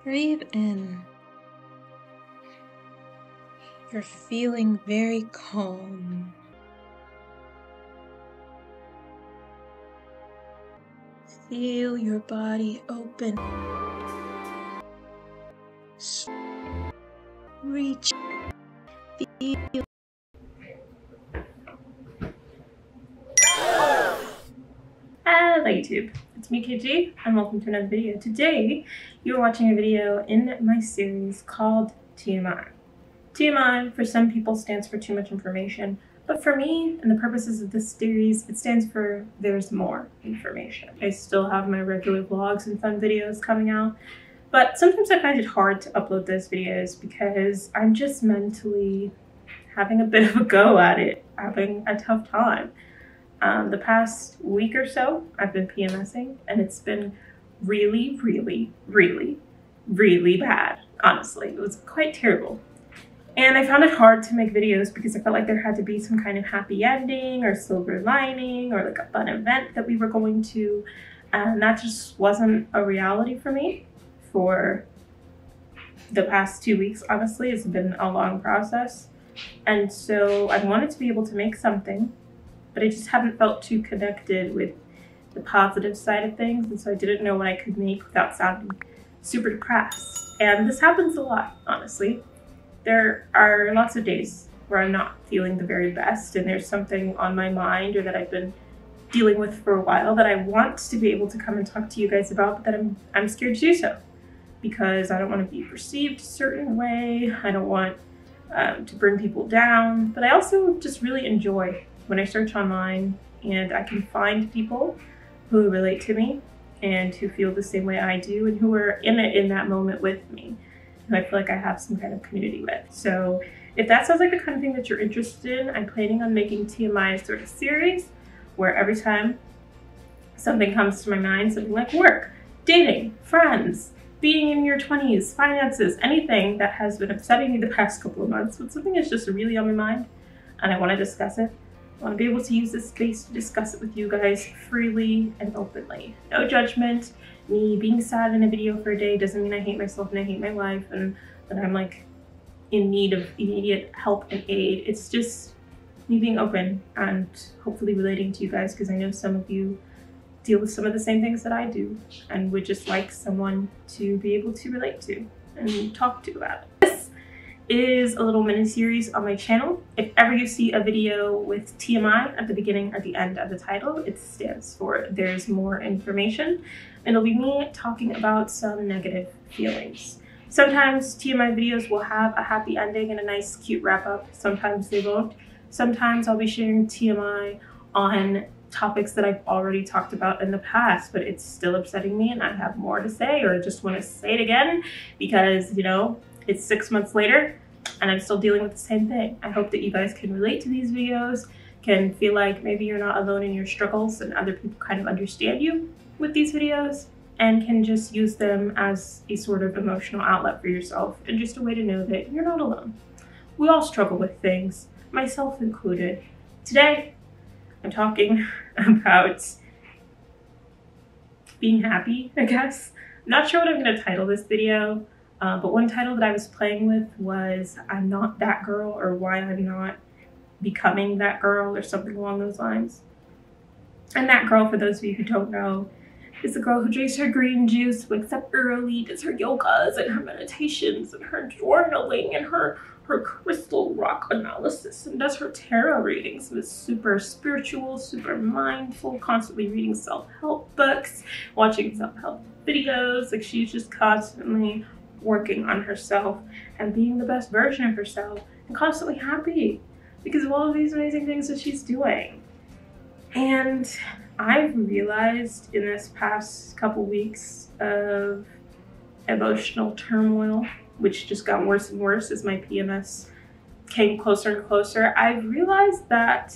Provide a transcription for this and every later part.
Breathe in. You're feeling very calm. Feel your body open. Reach. Feel. Hello YouTube, it's me KG and welcome to another video. Today you're watching a video in my series called TMI. TMI for some people stands for too much information, but for me and the purposes of this series it stands for there's more information. I still have my regular vlogs and fun videos coming out, but sometimes I find it hard to upload those videos because I'm just mentally having a bit of a go at it, having a tough time. The past week or so, I've been PMSing, and it's been really bad, honestly. It was quite terrible. And I found it hard to make videos because I felt like there had to be some kind of happy ending or silver lining or like a fun event that we were going to, and that just wasn't a reality for me for the past 2 weeks, honestly. It's been a long process. And so I wanted to be able to make something, but I just haven't felt too connected with the positive side of things, and so I didn't know what I could make without sounding super depressed. And this happens a lot, honestly. There are lots of days where I'm not feeling the very best, and there's something on my mind or that I've been dealing with for a while that I want to be able to come and talk to you guys about, but that I'm scared to do so because I don't want to be perceived a certain way. I don't want to bring people down, but I also just really enjoy when I search online and I can find people who relate to me and who feel the same way I do and who are in it in that moment with me, who I feel like I have some kind of community with. So if that sounds like the kind of thing that you're interested in, I'm planning on making TMI a sort of series where every time something comes to my mind, something like work, dating, friends, being in your 20s, finances, anything that has been upsetting me the past couple of months, but something is just really on my mind and I want to discuss it. I want to be able to use this space to discuss it with you guys freely and openly. No judgment. Me being sad in a video for a day doesn't mean I hate myself and I hate my life and that I'm like in need of immediate help and aid. It's just me being open and hopefully relating to you guys, because I know some of you deal with some of the same things that I do and would just like someone to be able to relate to and talk to about it. This is a little mini series on my channel. If ever you see a video with TMI at the beginning or the end of the title, it stands for there's more information. And it'll be me talking about some negative feelings. Sometimes TMI videos will have a happy ending and a nice cute wrap up. Sometimes they won't. Sometimes I'll be sharing TMI on topics that I've already talked about in the past, but it's still upsetting me and I have more to say, or just want to say it again because, you know, it's 6 months later and I'm still dealing with the same thing. I hope that you guys can relate to these videos, can feel like maybe you're not alone in your struggles and other people kind of understand you with these videos, and can just use them as a sort of emotional outlet for yourself and just a way to know that you're not alone. We all struggle with things, myself included. Today, I'm talking about being happy, I guess. I'm not sure what I'm going to title this video. But one title that I was playing with was I'm not that girl, or why I'm not becoming that girl, or something along those lines. And that girl, for those of you who don't know, is the girl who drinks her green juice, wakes up early, does her yogas and her meditations and her journaling and her crystal rock analysis, and does her tarot readings, and is super spiritual, super mindful, constantly reading self-help books, watching self-help videos. Like, she's just constantly working on herself and being the best version of herself and constantly happy because of all of these amazing things that she's doing. And I've realized in this past couple weeks of emotional turmoil, which just got worse and worse as my PMS came closer and closer, I've realized that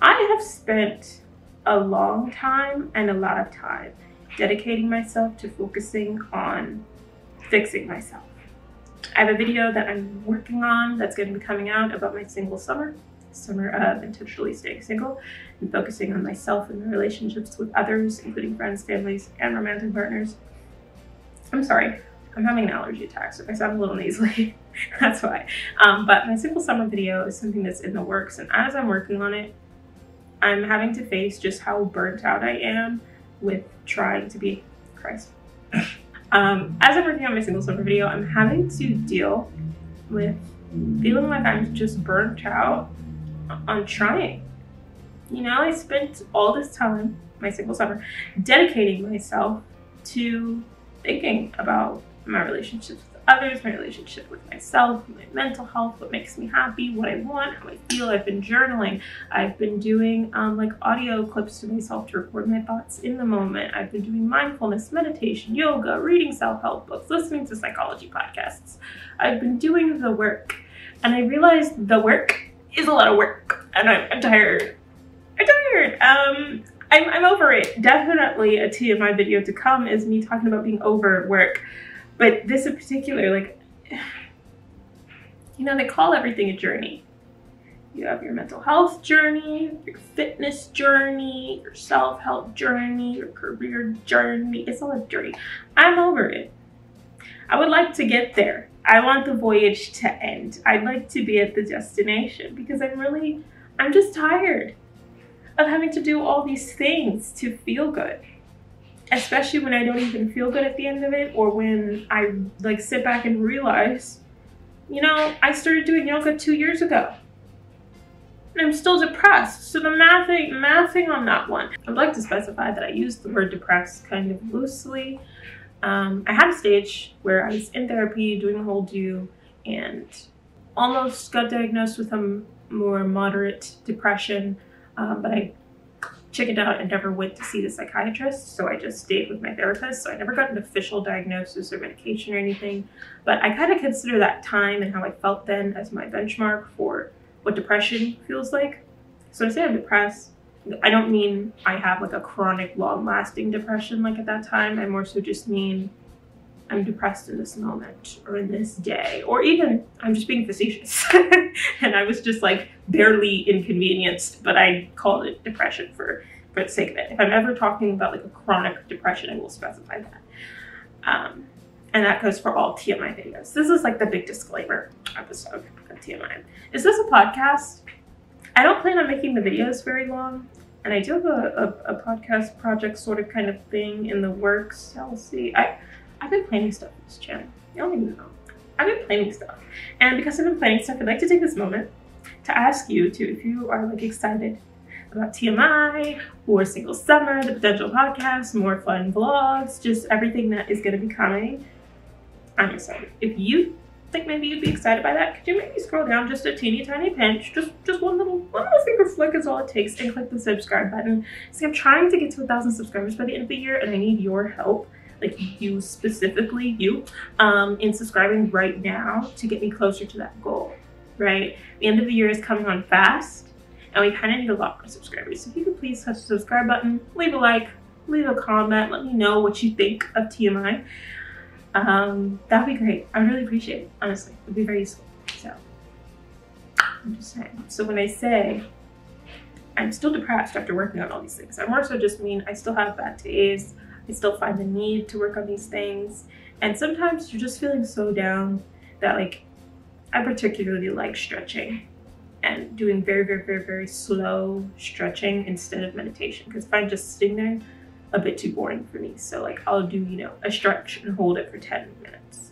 I have spent a long time and a lot of time dedicating myself to focusing on fixing myself. I have a video that I'm working on that's going to be coming out about my single summer of intentionally staying single and focusing on myself and the relationships with others, including friends, families, and romantic partners. I'm sorry, I'm having an allergy attack, so if I sound a little nasally, that's why. But my single summer video is something that's in the works, and as I'm working on it, I'm having to face just how burnt out I am with trying to be Christ. As I'm working on my single summer video, I'm having to deal with feeling like I'm just burnt out on trying. You know, I spent all this time, my single summer, dedicating myself to thinking about my relationships with others, my relationship with myself, my mental health, what makes me happy, what I want, how I feel. I've been journaling. I've been doing like audio clips to myself to record my thoughts in the moment. I've been doing mindfulness, meditation, yoga, reading self-help books, listening to psychology podcasts. I've been doing the work, and I realized the work is a lot of work, and I'm tired. I'm over it. Definitely a TMI video to come is me talking about being over work. But this in particular, like, you know, they call everything a journey. You have your mental health journey, your fitness journey, your self-help journey, your career journey. It's all a journey. I'm over it. I would like to get there. I want the voyage to end. I'd like to be at the destination because I'm just tired of having to do all these things to feel good, especially when I don't even feel good at the end of it, or when I like sit back and realize, you know, I started doing yoga 2 years ago and I'm still depressed. So the mathing on that one. I'd like to specify that I use the word depressed kind of loosely. I had a stage where I was in therapy doing the whole do and almost got diagnosed with a more moderate depression. But I chickened out and never went to see the psychiatrist, so I just stayed with my therapist. So I never got an official diagnosis or medication or anything, but I kind of consider that time and how I felt then as my benchmark for what depression feels like. So to say I'm depressed, I don't mean I have like a chronic, long-lasting depression like at that time. I more so just mean I'm depressed in this moment or in this day, or even I'm just being facetious and I was just like barely inconvenienced, but I called it depression for the sake of it. If I'm ever talking about like a chronic depression, I will specify that. And that goes for all TMI videos. This is like the big disclaimer episode of TMI. Is this a podcast? I don't plan on making the videos very long, and I do have a podcast project sort of kind of thing in the works. I'll see. I've been planning stuff on this channel. You don't even know. I've been planning stuff. And because I've been planning stuff, I'd like to take this moment to ask you to, if you are like excited about TMI or Single Summer, the potential podcast, more fun vlogs, just everything that is going to be coming, I'm excited. If you think maybe you'd be excited by that, could you maybe scroll down just a teeny tiny pinch, just one little finger flick is all it takes, and click the subscribe button. See, I'm trying to get to 1,000 subscribers by the end of the year, and I need your help. Like you specifically, in subscribing right now to get me closer to that goal, right? The end of the year is coming on fast, and we kind of need a lot more subscribers. So if you could please touch the subscribe button, leave a like, leave a comment, let me know what you think of TMI. That'd be great. I would really appreciate it, honestly. It would be very useful. So, I'm just saying. So when I say I'm still depressed after working on all these things, I more so just mean I still have bad days. I still find the need to work on these things. And sometimes you're just feeling so down that like, I particularly like stretching and doing very, very, very, very slow stretching instead of meditation. Because if I'm just sitting there, a bit too boring for me. So like I'll do, you know, a stretch and hold it for 10 minutes.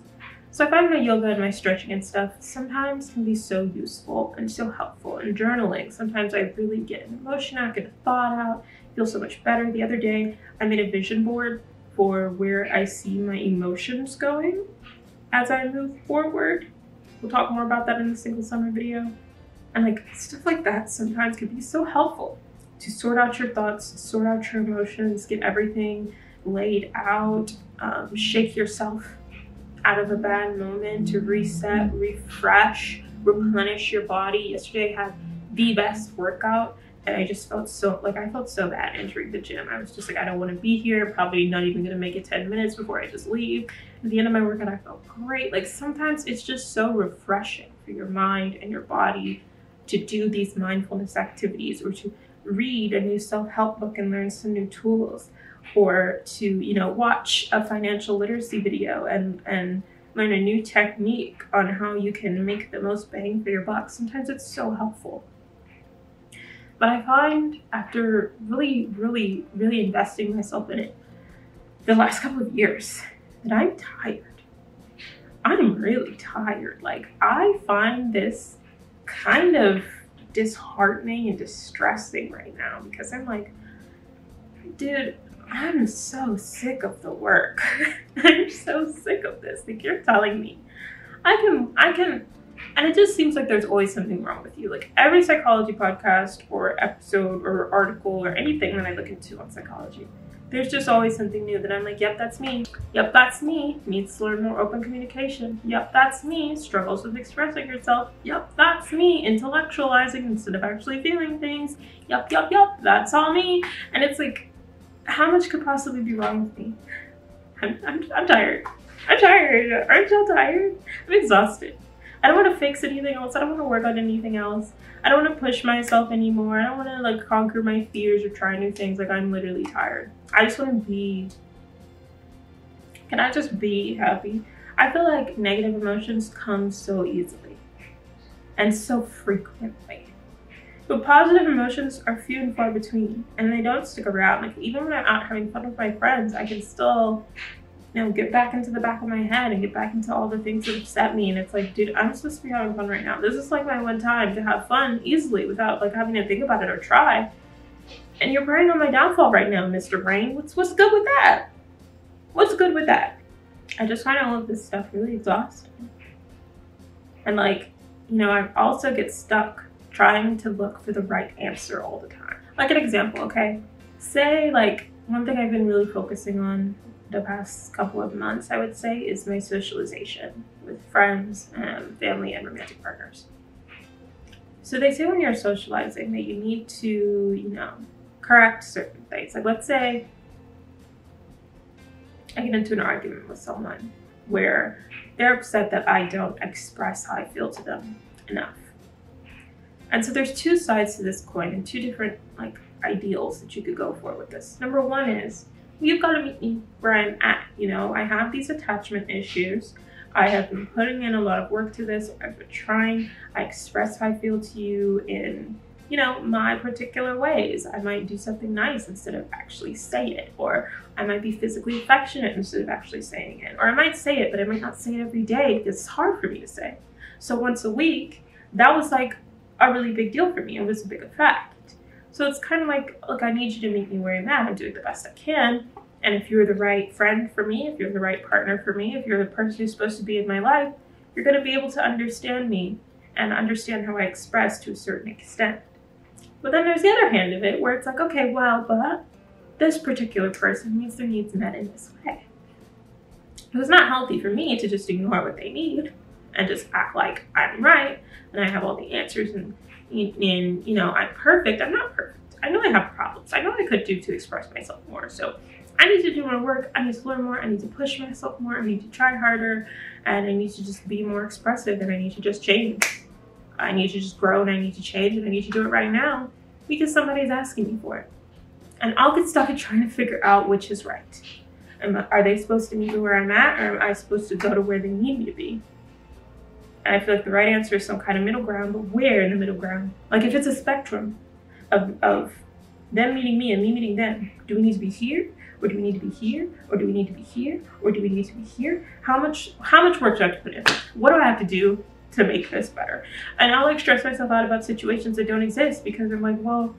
So I find my yoga and my stretching and stuff sometimes can be so useful and so helpful. And journaling, sometimes I really get an emotion out, get a thought out, feel so much better. The other day, I made a vision board for where I see my emotions going as I move forward. We'll talk more about that in the Single Summer video. And like stuff like that sometimes can be so helpful to sort out your thoughts, sort out your emotions, get everything laid out, shake yourself out of a bad moment to reset, refresh, replenish your body. Yesterday I had the best workout and I just felt so, like I felt so bad entering the gym. I was just like, I don't want to be here, probably not even gonna make it 10 minutes before I just leave. At the end of my workout, I felt great. Like sometimes it's just so refreshing for your mind and your body to do these mindfulness activities or to read a new self-help book and learn some new tools, or to, you know, watch a financial literacy video and learn a new technique on how you can make the most bang for your buck. Sometimes it's so helpful. But I find after really investing myself in it the last couple of years that I'm tired. I'm really tired. Like, I find this kind of disheartening and distressing right now because I'm like, dude, I'm so sick of the work. I'm so sick of this. Like, you're telling me I can, and it just seems like there's always something wrong with you. Like, every psychology podcast or episode or article or anything that I look into on psychology, there's just always something new that I'm like, yep, that's me. Yep, that's me. Needs to learn more open communication. Yep, that's me. Struggles with expressing yourself. Yep, that's me. Intellectualizing instead of actually feeling things. Yep, that's all me. And it's like, how much could possibly be wrong with me? I'm tired. I'm tired. Aren't y'all tired? I'm exhausted. I don't want to fix anything else. I don't want to work on anything else. I don't want to push myself anymore. I don't want to like conquer my fears or try new things. Like, I'm literally tired. I just want to be. Can I just be happy? I feel like negative emotions come so easily and so frequently. But positive emotions are few and far between, and they don't stick around. Like, even when I'm out having fun with my friends, I can still, you know, get back into the back of my head and get back into all the things that upset me. And it's like, dude, I'm supposed to be having fun right now. This is like my one time to have fun easily without like having to think about it or try. And you're preying on my downfall right now, Mr. Brain. What's good with that? What's good with that? I just find all of this stuff really exhausting. And like, you know, I also get stuck trying to look for the right answer all the time. Like, an example, okay? Say, like, one thing I've been really focusing on the past couple of months, I would say, is my socialization with friends, family, and romantic partners. So they say when you're socializing that you need to, you know, correct certain things. Like, let's say I get into an argument with someone where they're upset that I don't express how I feel to them enough. And so there's two sides to this coin and two different like ideals that you could go for with this. Number one is, you've got to meet me where I'm at. You know, I have these attachment issues. I have been putting in a lot of work to this. I've been trying. I express how I feel to you in, you know, my particular ways. I might do something nice instead of actually say it. Or I might be physically affectionate instead of actually saying it. Or I might say it, but I might not say it every day because it's hard for me to say. So once a week, that was like a really big deal for me. It was a big effect. So it's kind of like, look, I need you to meet me where I'm at. I'm doing the best I can. And if you're the right friend for me, if you're the right partner for me, if you're the person who's supposed to be in my life, you're going to be able to understand me and understand how I express to a certain extent. But then there's the other hand of it where it's like, okay, well, but this particular person needs their needs met in this way. It was not healthy for me to just ignore what they need and just act like I'm right and I have all the answers and you know, I'm perfect. I'm not perfect. I know I have problems. I know I could do to express myself more. So I need to do more work. I need to learn more. I need to push myself more. I need to try harder. And I need to just be more expressive. And I need to just change. I need to just grow and I need to change. And I need to do it right now because somebody's asking me for it. And I'll get stuck at trying to figure out which is right. Are they supposed to meet me where I'm at? Or am I supposed to go to where they need me to be? And I feel like the right answer is some kind of middle ground, but where in the middle ground? Like, if it's a spectrum of them meeting me and me meeting them, do we need to be here? Or do we need to be here? Or do we need to be here? Or do we need to be here? How much work do I have to put in? What do I have to do to make this better? And I'll like stress myself out about situations that don't exist because I'm like, well,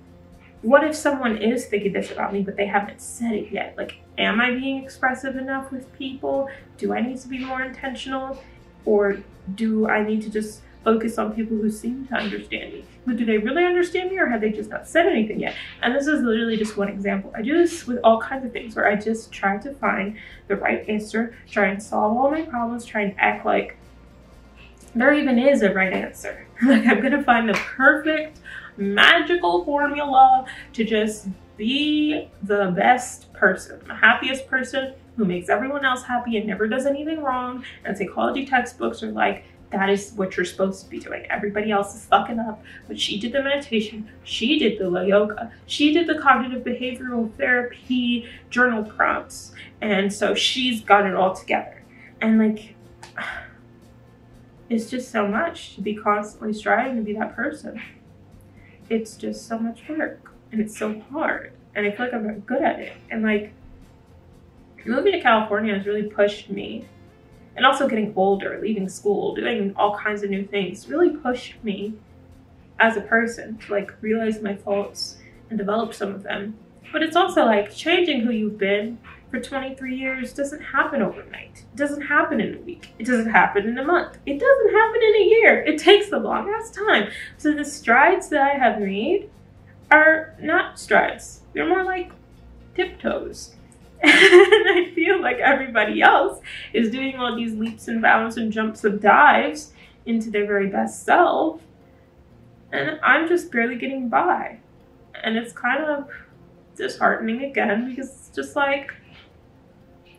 what if someone is thinking this about me, but they haven't said it yet? Like, am I being expressive enough with people? Do I need to be more intentional? Or do I need to just focus on people who seem to understand me? But do they really understand me or have they just not said anything yet? And this is literally just one example. I do this with all kinds of things where I just try to find the right answer, try and solve all my problems, try and act like there even is a right answer. Like, I'm gonna find the perfect magical formula to just be the best person, the happiest person who makes everyone else happy and never does anything wrong. And psychology textbooks are like, that is what you're supposed to be doing. Everybody else is fucking up, but she did the meditation, she did the yoga, she did the cognitive behavioral therapy journal prompts, and so she's got it all together. And like, it's just so much to be constantly striving to be that person. It's just so much work, and it's so hard, and I feel like I'm not good at it. And like, moving to California has really pushed me. And also getting older, leaving school, doing all kinds of new things really pushed me as a person to like realize my faults and develop some of them. But it's also like changing who you've been for 23 years doesn't happen overnight. It doesn't happen in a week. It doesn't happen in a month. It doesn't happen in a year. It takes the long ass time. So the strides that I have made are not strides. They're more like tiptoes. And I feel like everybody else is doing all these leaps and bounds and jumps and dives into their very best self. And I'm just barely getting by. And it's kind of disheartening again, because it's just like,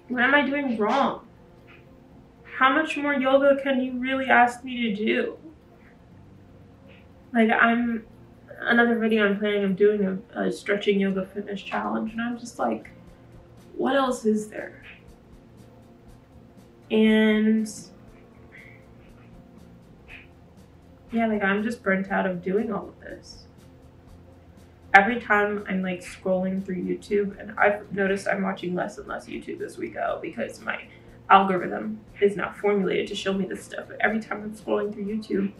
what am I doing wrong? How much more yoga can you really ask me to do? Like, another video I'm planning on doing a stretching yoga fitness challenge, and I'm just like, what else is there? And yeah, like, I'm just burnt out of doing all of this. Every time I'm like scrolling through YouTube, and I've noticed I'm watching less and less YouTube as we go because my algorithm is now formulated to show me this stuff. But every time I'm scrolling through YouTube,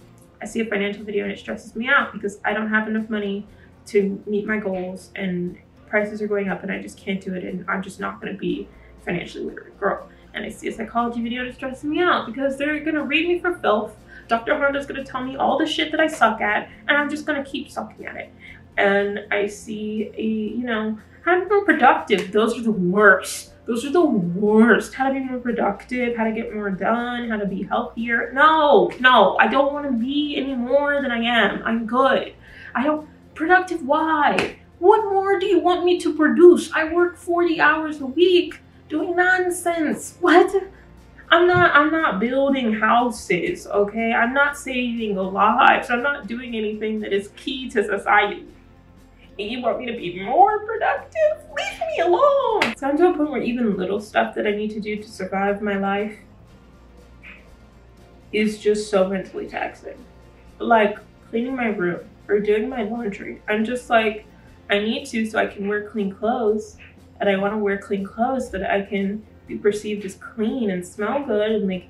I see a financial video and it stresses me out because I don't have enough money to meet my goals, and prices are going up and I just can't do it, and I'm just not going to be a financially literate girl. And I see a psychology video that stresses me out because they're going to read me for filth. Dr. Honda's going to tell me all the shit that I suck at, and I'm just going to keep sucking at it. And I see how to be more productive. Those are the worst. Those are the worst. How to be more productive, how to get more done, how to be healthier. No, I don't want to be any more than I am. I'm good. Productive, why? What more do you want me to produce? I work 40 hours a week doing nonsense. What? I'm not building houses, okay? I'm not saving lives. I'm not doing anything that is key to society. And you want me to be more productive? Leave me alone. So I'm to a point where even little stuff that I need to do to survive my life is just so mentally taxing. Like cleaning my room or doing my laundry. I'm just like, I need to so I can wear clean clothes, and I want to wear clean clothes so that I can be perceived as clean and smell good and like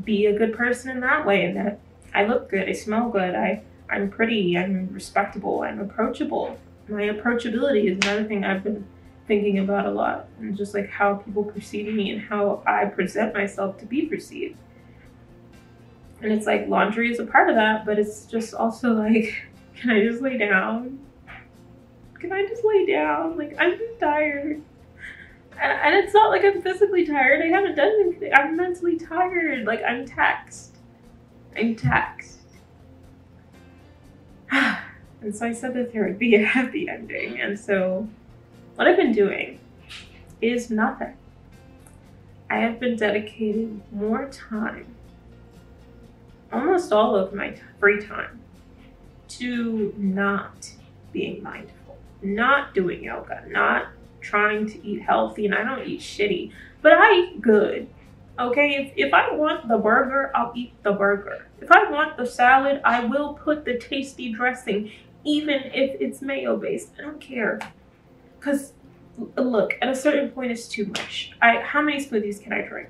be a good person in that way, and that I look good, I smell good, I'm pretty, I'm respectable, I'm approachable. My approachability is another thing I've been thinking about a lot, and just like how people perceive me and how I present myself to be perceived. And it's like laundry is a part of that, but it's just also like, can I just lay down? Can I just lay down? Like, I'm just tired. And it's not like I'm physically tired. I haven't done anything. I'm mentally tired. Like, I'm taxed. And so I said that there would be a happy ending. And so what I've been doing is nothing. I have been dedicating more time, almost all of my free time, to not being mindful. Not doing yoga, not trying to eat healthy, and I don't eat shitty, but I eat good, okay? If I want the burger, I'll eat the burger. If I want the salad, I will put the tasty dressing, even if it's mayo-based. I don't care, because look, at a certain point, it's too much. How many smoothies can I drink?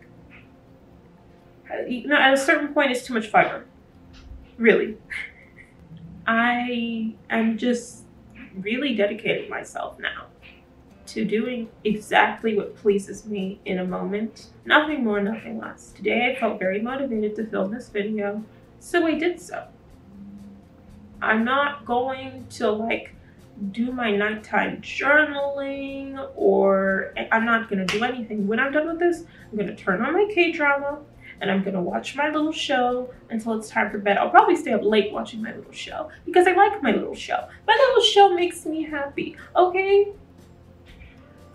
At a certain point, it's too much fiber, really. I am just really dedicating myself now to doing exactly what pleases me in a moment. Nothing more, nothing less. Today I felt very motivated to film this video, so I did so. I'm not going to like do my nighttime journaling, or I'm not gonna do anything. When I'm done with this, I'm gonna turn on my K-drama and I'm gonna watch my little show until it's time for bed. I'll probably stay up late watching my little show because I like my little show. My little show makes me happy, okay?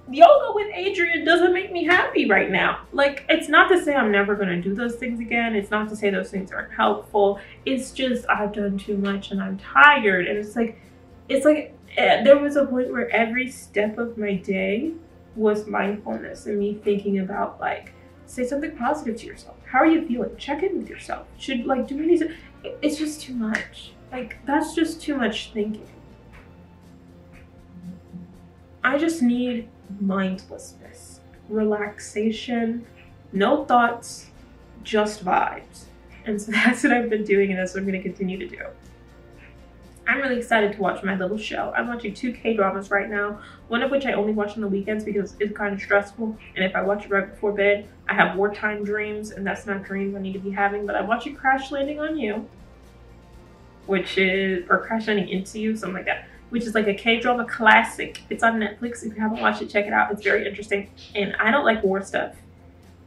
yoga with Adrian doesn't make me happy right now. Like, it's not to say I'm never going to do those things again. It's not to say those things aren't helpful. It's just I've done too much and I'm tired. And it's like there was a point where every step of my day was mindfulness and me thinking about, like, say something positive to yourself. How are you feeling? Check in with yourself. Should, like, do we need to? It's just too much. Like, that's just too much thinking. I just need mindlessness, relaxation, no thoughts, just vibes. And so that's what I've been doing, and that's what I'm going to continue to do. I'm really excited to watch my little show. I'm watching 2 K-dramas right now, one of which I only watch on the weekends because it's kind of stressful. And if I watch it right before bed, I have wartime dreams, and that's not dreams I need to be having. But I'm watching Crash Landing on You, which is, or Crash Landing Into You, something like that, which is like a K-drama classic. It's on Netflix. If you haven't watched it, check it out. It's very interesting. And I don't like war stuff.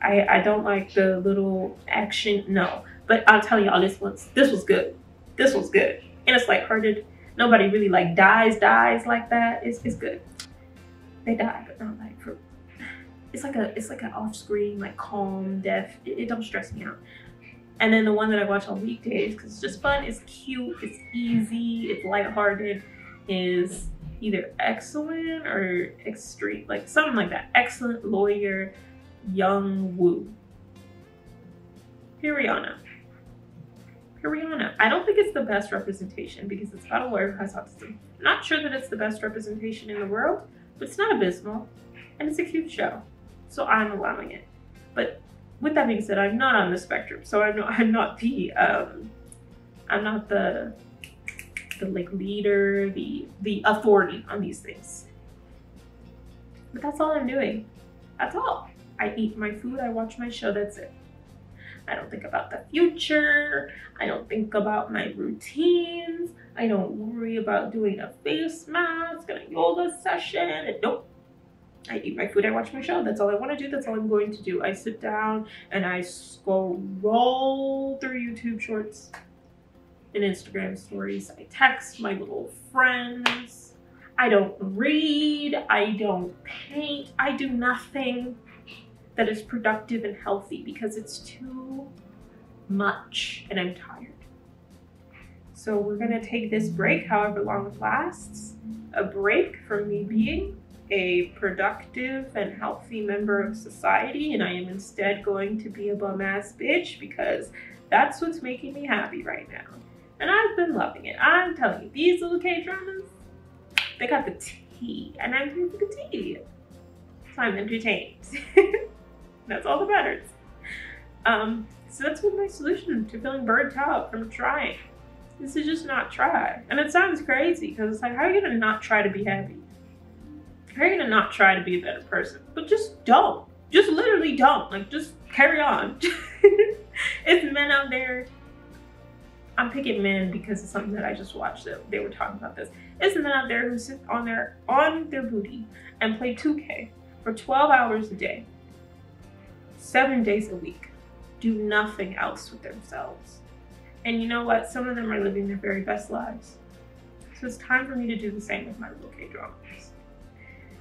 I don't like the little action, no. But I'll tell y'all, this was good. This was good. And it's lighthearted. Nobody really like dies like that. It's good. They die, but not like for. It's like an off-screen, like calm death. It don't stress me out. And then the one that I watch on weekdays because it's just fun. It's cute. It's easy. It's lighthearted. Is either Excellent or Extreme, like something like that. Excellent Lawyer, Young Woo. Hirayana. I don't think it's the best representation because it's about a lawyer who has autism. I'm not sure that it's the best representation in the world, but it's not abysmal, and it's a cute show, so I'm allowing it. But with that being said, I'm not on the spectrum, so I'm not the like leader, the authority on these things. But that's all I'm doing. That's all. I eat my food, I watch my show, that's it. I don't think about the future. I don't think about my routines. I don't worry about doing a face mask and a yoga session. And nope. I eat my food, I watch my show. That's all I want to do. That's all I'm going to do. I sit down and I scroll through YouTube shorts and Instagram stories. I text my little friends. I don't read. I don't paint. I do nothing that is productive and healthy because it's too much and I'm tired. So we're gonna take this break, however long it lasts, a break from me being a productive and healthy member of society, and I am instead going to be a bum-ass bitch because that's what's making me happy right now. And I've been loving it. I'm telling you, these little K-dramas, they got the tea, and I'm here for the tea. So I'm entertained. That's all that matters. So that's been my solution to feeling burnt out from trying. This is just not try. And it sounds crazy because it's like, how are you gonna not try to be happy? How are you gonna not try to be a better person? But just don't. Just literally don't. Like, just carry on. It's men out there. I'm picking men because it's something that I just watched that they were talking about this. It's men out there who sit on their booty and play 2K for 12 hours a day. 7 days a week, do nothing else with themselves. And you know what? Some of them are living their very best lives. So it's time for me to do the same with my little K-dramas.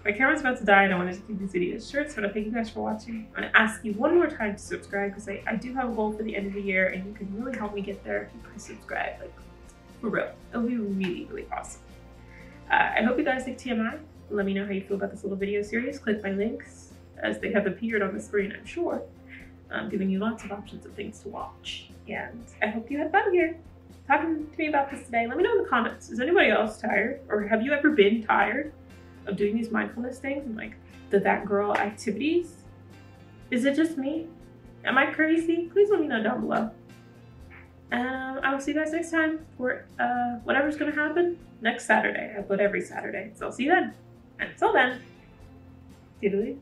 My camera's about to die and I wanted to keep these videos short, so I thank you guys for watching. I'm gonna ask you one more time to subscribe because I do have a goal for the end of the year and you can really help me get there if you please subscribe. Like, for real. It'll be really, really awesome. I hope you guys like TMI. Let me know how you feel about this little video series. Click my links as they have appeared on the screen, I'm sure. I'm giving you lots of options of things to watch. And I hope you had fun here talking to me about this today. Let me know in the comments. Is anybody else tired? Or have you ever been tired of doing these mindfulness things and like the that girl activities? Is it just me? Am I crazy? Please let me know down below. I will see you guys next time for whatever's gonna happen next Saturday. I upload every Saturday. So I'll see you then. And until then, toodaloo.